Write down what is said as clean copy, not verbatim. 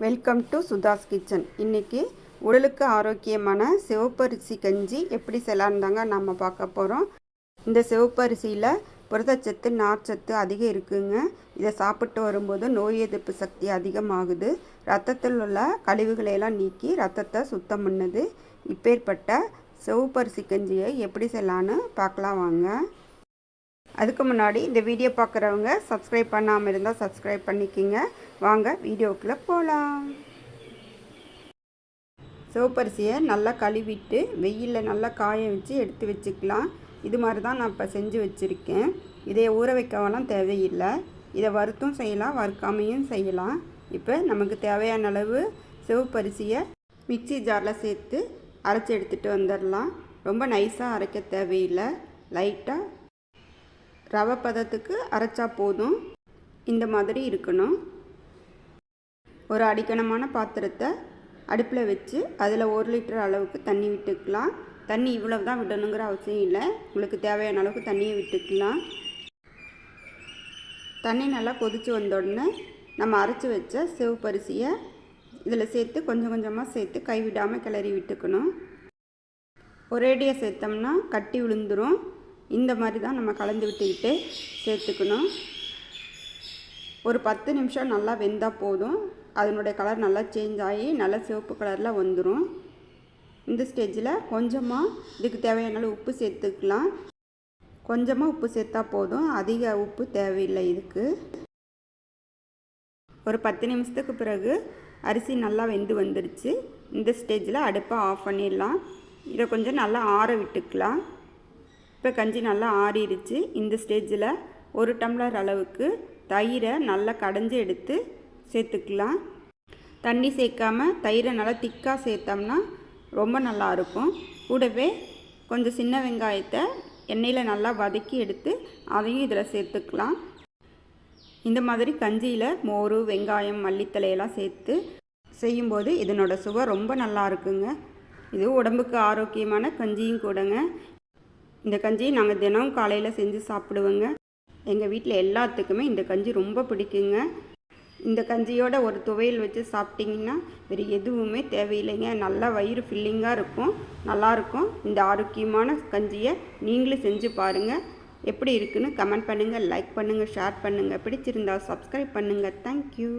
Welcome to Sudha's kitchen. இன்றைக்கி உடலுக்கு ஆரோக்கியமான சிவப்பரிசி கஞ்சி எப்படி செய்யலான்னு தாங்க நம்ம பார்க்க போகிறோம். இந்த சிவப்பரிசியில் புரதச்சத்து நார்ச்சத்து அதிகம் இருக்குங்க. இதை சாப்பிட்டு வரும்போது நோய் எதிர்ப்பு சக்தி அதிகமாகுது. ரத்தத்தில் உள்ள கழிவுகளையெல்லாம் நீக்கி ரத்தத்தை சுத்தம் பண்ணுது. இப்பேற்பட்ட சிவப்பரிசி கஞ்சியை எப்படி செய்யலான்னு பார்க்கலாம் வாங்க. அதுக்கு முன்னாடி இந்த வீடியோ பார்க்குறவங்க சப்ஸ்கிரைப் பண்ணாமல் இருந்தால் சப்ஸ்கிரைப் பண்ணிக்கிங்க. வாங்க வீடியோக்குள்ளே போகலாம். சிவப்பரிசியை நல்லா கழுவிட்டு வெயிலில் நல்லா காய வச்சு எடுத்து வச்சுக்கலாம். இது மாதிரி தான் நான் இப்போ செஞ்சு வச்சுருக்கேன். இதை ஊற வைக்கவெல்லாம் தேவையில்லை. இதை வறுத்தும் செய்யலாம், வறுக்காமையும் செய்யலாம். இப்போ நமக்கு தேவையான அளவு சிவப்பரிசியை மிக்சி ஜாரில் சேர்த்து அரைச்சி எடுத்துகிட்டு வந்துடலாம். ரொம்ப நைஸாக அரைக்க தேவையில்லை, லைட்டாக ரவை பதத்துக்கு அரைச்சா போதும். இந்த மாதிரி இருக்கணும். ஒரு அடிக்கணமான பாத்திரத்தை அடுப்பில் வச்சு அதில் 1 லிட்டர் அளவுக்கு தண்ணி விட்டுக்கலாம். தண்ணி இவ்வளவு தான் விடணுங்கிற அவசியம் இல்லை, உங்களுக்கு தேவையான அளவுக்கு தண்ணியை விட்டுக்கலாம். தண்ணி நல்லா கொதித்து வந்தோடனே நம்ம அரைச்சி வச்ச சிவப்பரிசியை இதில் சேர்த்து கொஞ்சம் கொஞ்சமாக சேர்த்து கைவிடாமல் கிளறி விட்டுக்கணும். ஒரேடியாக சேர்த்தோம்னா கட்டி விழுந்துடும். இந்த மாதிரி தான் நம்ம கலந்து விட்டுக்கிட்டு சேர்த்துக்கணும். ஒரு 10 நிமிஷம் நல்லா வெந்தால் போதும். அதனுடைய கலர் நல்லா சேஞ்ச் ஆகி நல்லா சிவப்பு கலரில் வந்துடும். இந்த ஸ்டேஜில் கொஞ்சமாக இதுக்கு தேவையான உப்பு சேர்த்துக்கலாம். கொஞ்சமாக உப்பு சேர்த்தா போதும், அதிக உப்பு தேவையில்லை இதுக்கு. ஒரு 10 நிமிஷத்துக்கு பிறகு அரிசி நல்லா வெந்து வந்துடுச்சு. இந்த ஸ்டேஜில் அடுப்பை ஆஃப் பண்ணிடலாம். இதை கொஞ்சம் நல்லா ஆற விட்டுக்கலாம். இப்போ கஞ்சி நல்லா ஆறிடுச்சு. இந்த ஸ்டேஜில் 1 டம்ளர் அளவுக்கு தயிரை நல்லா கடைஞ்சி எடுத்து சேர்த்துக்கலாம். தண்ணி சேர்க்காமல் தயிரை நல்லா திக்காக சேர்த்தோம்னா ரொம்ப நல்லாயிருக்கும். கூடவே கொஞ்சம் சின்ன வெங்காயத்தை எண்ணெயில் நல்லா வதக்கி எடுத்து அதையும் இதில் சேர்த்துக்கலாம். இந்த மாதிரி கஞ்சியில் மோர், வெங்காயம், மல்லித்தலையெல்லாம் சேர்த்து செய்யும்போது இதனோட சுவை ரொம்ப நல்லா இருக்குங்க. இது உடம்புக்கு ஆரோக்கியமான கஞ்சியும் கூடங்க. இந்த கஞ்சியை நாங்கள் தினம் காலையில் செஞ்சு சாப்பிடுவோங்க. எங்கள் வீட்டில் எல்லாத்துக்குமே இந்த கஞ்சி ரொம்ப பிடிக்குங்க. இந்த கஞ்சியோட ஒரு துவையல் வச்சு சாப்பிட்டிங்கன்னா வேறு எதுவுமே தேவையில்லைங்க. நல்லா வயிறு ஃபில்லிங்காக இருக்கும், நல்லாயிருக்கும். இந்த ஆரோக்கியமான கஞ்சியை நீங்களும் செஞ்சு பாருங்கள். எப்படி இருக்குன்னு கமெண்ட் பண்ணுங்கள், லைக் பண்ணுங்கள், ஷேர் பண்ணுங்கள். பிடிச்சிருந்தால் சப்ஸ்கிரைப் பண்ணுங்கள். தேங்க்யூ.